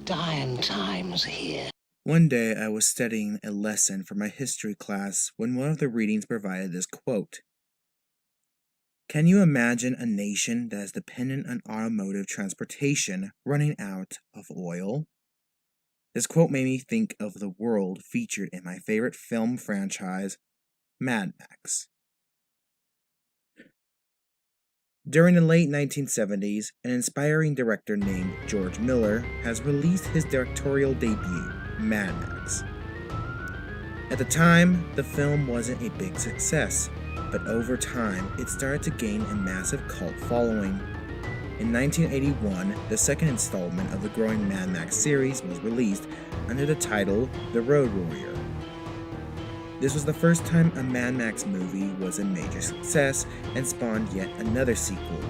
dying times here. One day I was studying a lesson for my history class when one of the readings provided this quote. Can you imagine a nation that is dependent on automotive transportation running out of oil? This quote made me think of the world featured in my favorite film franchise, Mad Max. During the late 1970s, an inspiring director named George Miller has released his directorial debut, Mad Max. At the time, the film wasn't a big success, but over time, it started to gain a massive cult following. In 1981, the second installment of the growing Mad Max series was released under the title The Road Warrior. This was the first time a Mad Max movie was a major success and spawned yet another sequel.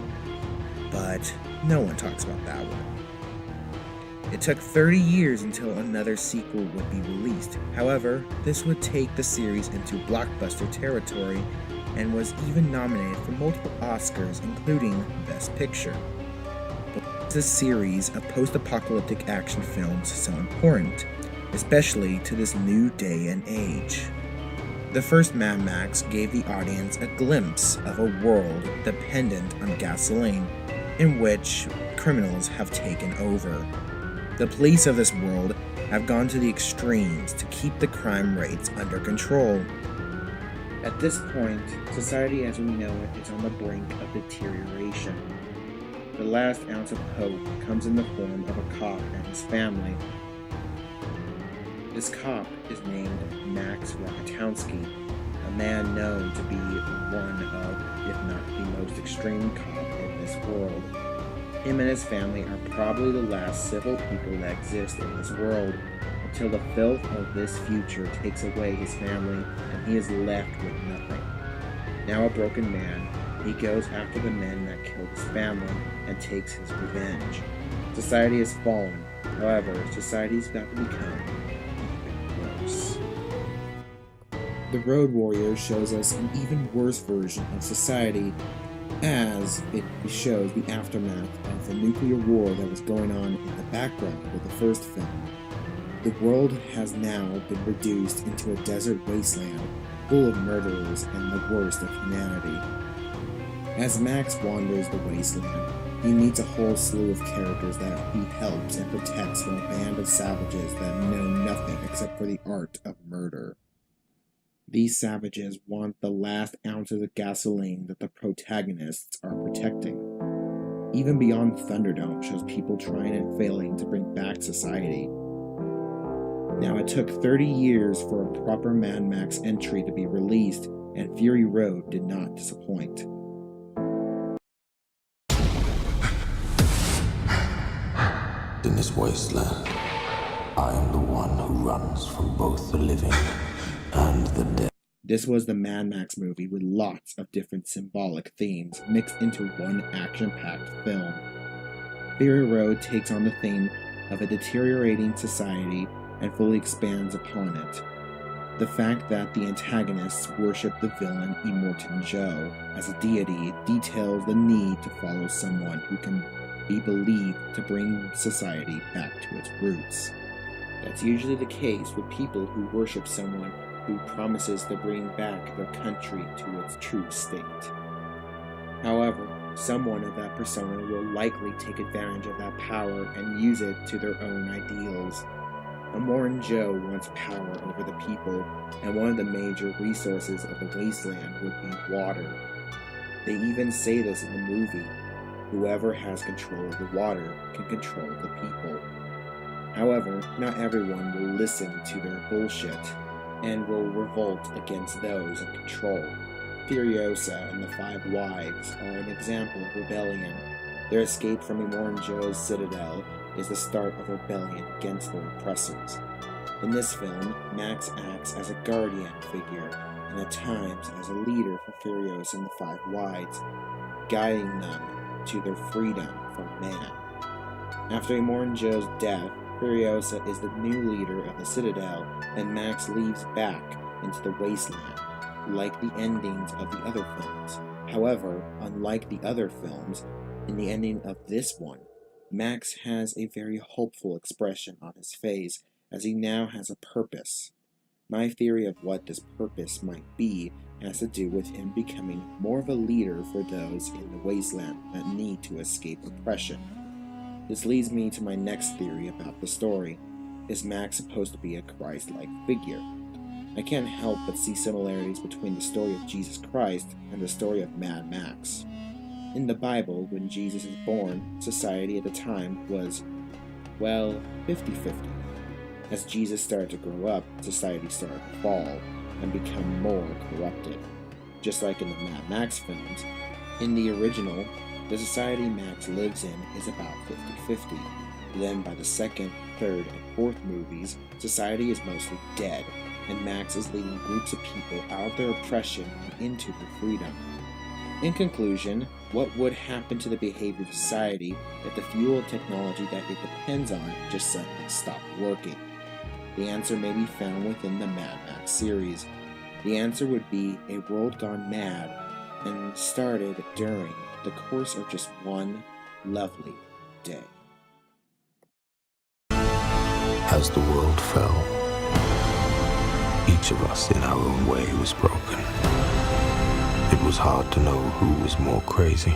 But no one talks about that one. It took 30 years until another sequel would be released. However, this would take the series into blockbuster territory and was even nominated for multiple Oscars, including Best Picture. But why is this series of post-apocalyptic action films so important, especially to this new day and age? The first Mad Max gave the audience a glimpse of a world dependent on gasoline, in which criminals have taken over. The police of this world have gone to the extremes to keep the crime rates under control. At this point, society as we know it is on the brink of deterioration. The last ounce of hope comes in the form of a cop and his family. This cop is named Max Rockatowski, a man known to be one of, if not the most extreme cop in this world. Him and his family are probably the last civil people that exist in this world, until the filth of this future takes away his family and he is left with nothing. Now a broken man, he goes after the men that killed his family and takes his revenge. Society has fallen. However, society's about to become even worse. The Road Warrior shows us an even worse version of society, as it shows the aftermath of the nuclear war that was going on in the background of the first film. The world has now been reduced into a desert wasteland full of murderers and the worst of humanity. As Max wanders the wasteland, he meets a whole slew of characters that he helps and protects from a band of savages that know nothing except for the art of murder. These savages want the last ounces of gasoline that the protagonists are protecting. Even Beyond Thunderdome shows people trying and failing to bring back society. Now, it took 30 years for a proper Mad Max entry to be released, and Fury Road did not disappoint. In this wasteland, I am the one who runs from both the living and the dead. This was the Mad Max movie with lots of different symbolic themes mixed into one action-packed film. Fury Road takes on the theme of a deteriorating society and fully expands upon it. The fact that the antagonists worship the villain Immortan Joe as a deity details the need to follow someone who can be believed to bring society back to its roots. That's usually the case with people who worship someone who promises to bring back their country to its true state. However, someone of that persona will likely take advantage of that power and use it to their own ideals. Immortan Joe wants power over the people, and one of the major resources of the wasteland would be water. They even say this in the movie. Whoever has control of the water can control the people. However, not everyone will listen to their bullshit and will revolt against those in control. Furiosa and the Five Wives are an example of rebellion. Their escape from Immortan Joe's citadel is the start of rebellion against their oppressors. In this film, Max acts as a guardian figure and at times as a leader for Furiosa and the Five Wives, guiding them to their freedom from man. After Immortan Joe's death, Furiosa is the new leader of the Citadel, and Max leaves back into the wasteland, like the endings of the other films. However, unlike the other films, in the ending of this one, Max has a very hopeful expression on his face as he now has a purpose. My theory of what this purpose might be has to do with him becoming more of a leader for those in the wasteland that need to escape oppression. This leads me to my next theory about the story. Is Max supposed to be a Christ-like figure? I can't help but see similarities between the story of Jesus Christ and the story of Mad Max. In the Bible, when Jesus is born, society at the time was, well, 50-50. As Jesus started to grow up, society started to fall and become more corrupted. Just like in the Mad Max films, in the original, the society Max lives in is about 50-50. Then by the second, third, and fourth movies, society is mostly dead, and Max is leading groups of people out of their oppression and into their freedom. In conclusion, what would happen to the behavior of society if the fuel technology that it depends on just suddenly stopped working? The answer may be found within the Mad Max series. The answer would be a world gone mad and started during the course of just one lovely day. As the world fell, each of us in our own way was broken. It was hard to know who was more crazy.